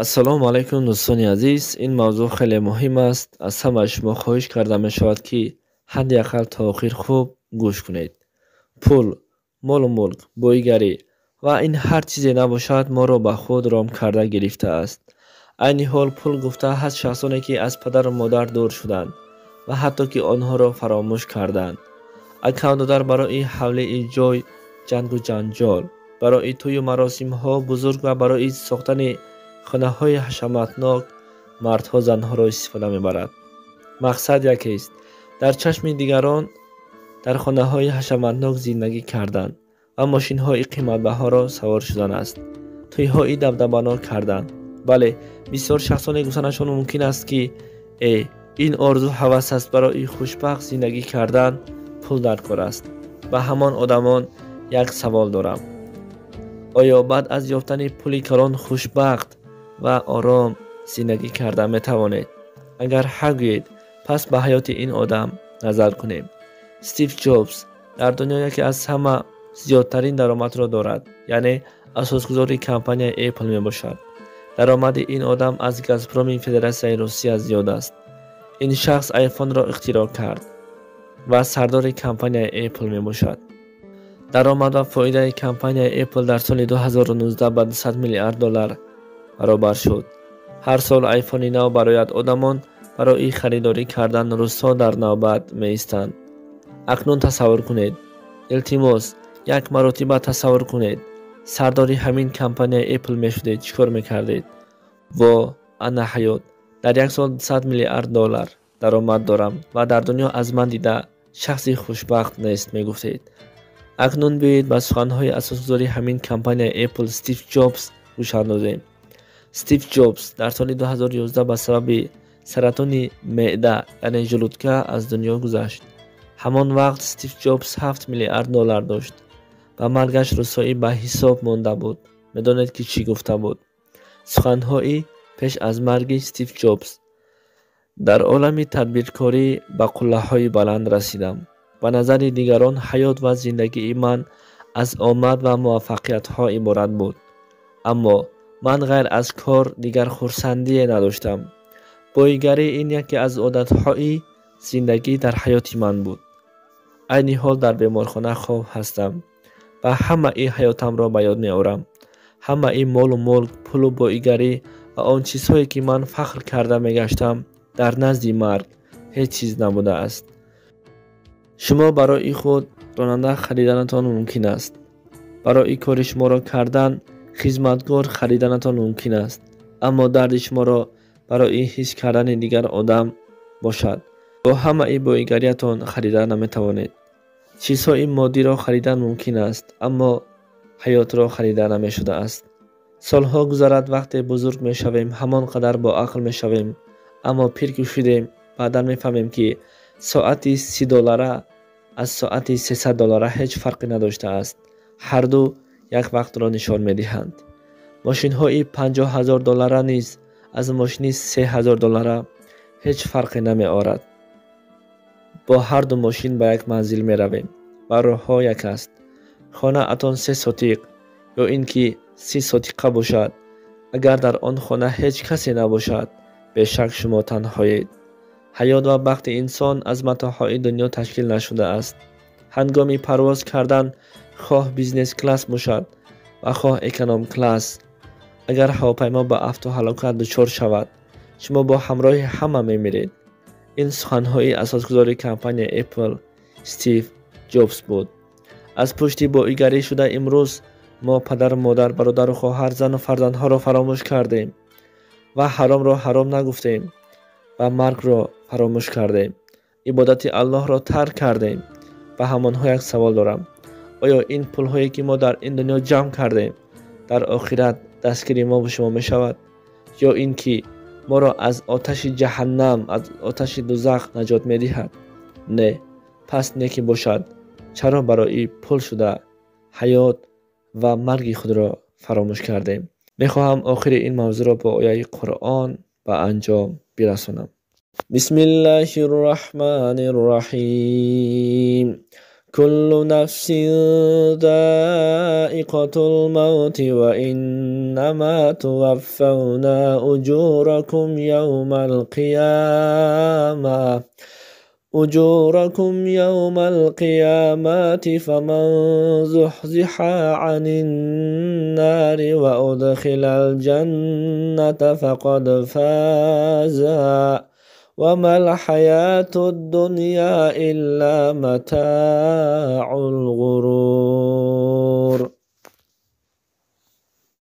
ассалому алайкум дӯстони азиз. Ин мавзӯъ хеле муҳим аст. Аз ҳамаи шумо хоҳиш карда мешавад ки ҳадди ақал то охир хуб гӯш кунед. Пул, молу мулк, боигарӣ ва ин ҳар чизе набошад моро ба худ ром карда гирифтааст. Айни ҳол пул гуфта ҳаст шахсоне ки аз падару модар дур шуданд ва ҳатто ки онҳоро фаромӯш карданд. Акавдодар барои ҳавлии ҷой ҷангу ҷанҷол, барои тӯю маросимҳо бузург ва барои сохтани хонаҳои ҳашаматнок мардҳо занҳоро истифода мебарад. Мақсад якест: дар чашми дигарон дар хонаҳои ҳашаматнок зиндагӣ кардан ва мошинҳои қиматбаҳоро савор шудан аст. тӯйҳои дабдабанок кардан. бале, бисёр шахсоне гуфтанашон мумкин аст ки ин орзу ҳавас аст. Барои хушбахт зиндагӣ кардан пул дар кор аст. ба ҳамон одамон як савол дорам: оё баъд аз ёфтани пули калон хушбахт ва ором зиндагӣ карда метавонед? Агар ҳа гӯед, пас ба ҳаёти ин одам назар кунем. Стив Ҷобс дар дунё яке аз ҳама зиёдтарин даромадро дорад, яъне асосгузори компанияи Apple мебошад. даромади ин одам аз Газпроми Федератсияи Русия зиёд аст. ин шахс iPhone-ро ихтироъ кард ва сардори компанияи Apple мебошад. даромад ва фоидаи компанияи Apple дар соли 2019 ба $200 миллиард баробар шуд. ҳар сол iPhone-и нав барояд, одамон барои харидорӣ кардан рӯзҳо дар навбат меистанд. акнун тасаввур кунед, илтимос, як маротиба тасаввур кунед, сардори ҳамин компанияи Apple мешудед, чӣ кор мекардед? во ана ҳаёт, дар як сол $200 миллиард даромад дорам ва дар дунё аз ман дида шахси хушбахт нест, мегуфтед. акнун биёед ба суханҳои асосгузори ҳамин компанияи Apple Стив Ҷобс гӯш андозем. Стив Ҷобс дар соли 2011 ба сабаби саратони меъда яъне ҷулудка аз дунё гузашт. ҳамон вақт Стив Ҷобс $7 миллиард дошт. ба маргаш русоӣ ба ҳисоб монда буд. медонед ки чӣ гуфта буд? суханҳои пеш аз марги Стив Ҷобс: дар олами тадбиркорӣ ба қуллаҳои баланд расидам. ба назари дигарон ҳаёт ва зиндагии ман аз омад ва муваффақиятҳо иборат буд. аммо ман ғайр аз кор дигар хурсандие надоштам. боигарӣ ин яке аз одатҳои зиндагӣ дар ҳаёти ман буд. айни ҳол дар беморхона хоб ҳастам. ба ҳамаи ҳаётамро ба ёд меорам. ҳамаи молу мулк, пулу боигарӣ ва он чизҳое ки ман фахр карда мегаштам, дар назди марг ҳеҷ чиз набудааст. шумо барои худ ронанда хариданатон мумкин аст. барои кори шуморо кардан хизматгор хариданатон мумкин аст. аммо дарди шуморо барои ҳис кардани дигар одам бошад. бо ҳамаи боигариятон харида наметавонед. чизҳои моддиро харидан мумкин аст, аммо ҳаётро харида намешудааст. солҳо гузарад, вақте бузург мешавем, ҳамон қадар боақл мешавем, аммо пир ки шудем, баъдан мефаҳмем ки соати $30 аз соати $300 ҳеҷ фарқе надоштааст. ҳарду як вақтро нишон медиҳанд. мошинҳои $50,000 низ аз мошини $3,000 ҳеҷ фарқе намеорад. бо ҳарду мошин ба як манзил меравем ва роҳҳо як аст. хонаатон 3 сотиқ ё ин ки 30 сотиқа бошад. агар дар он хона ҳеҷ касе набошад, бешак шумо танҳоед. ҳаёт ва бахти инсон аз матоъҳои дунё ташкил нашудааст. ҳангоми парвоз кардан, хоҳ бизнес класс бошад ва хоҳ эконом класс, агар ҳавопаймо ба автоҳалокат дучор шавад, шумо бо ҳамроҳи ҳама мемиред. ин суханҳои асосгузори компанияи Apple Стив Ҷобс буд. аз пушти боигарӣ шуда имрӯз мо падару модар, бародару хоҳар, зану фарзандҳоро фаромӯш кардем ва ҳаромро ҳаром нагуфтем ва маргро фаромӯш кардем. ибодати Аллоҳро тарк кардем. ба ҳамонҳо як савол дорам: оё ин пулҳое ки мо дар ин дунё ҷамъ кардем, дар охират дастгири мо бо шумо мешавад? ё ин ки моро аз оташи ҷаҳаннам, аз оташи дузах наҷот медиҳад? не. пас не ки бошад, чаро барои пул шуда ҳаёт ва марги худро фаромӯш кардем? мехоҳам охири ин мавзӯъро бо ояи Қуръон ба анҷом бирасонам. бисмиллаҳир роҳманир роҳим. كل نفس ذائقة الموت وإنما توفون أجوركم يوم القيامة فمن زحزح عن النار وأدخل الجنة فقد فاز وما الحياة الدنيا إلا متاع الغرور.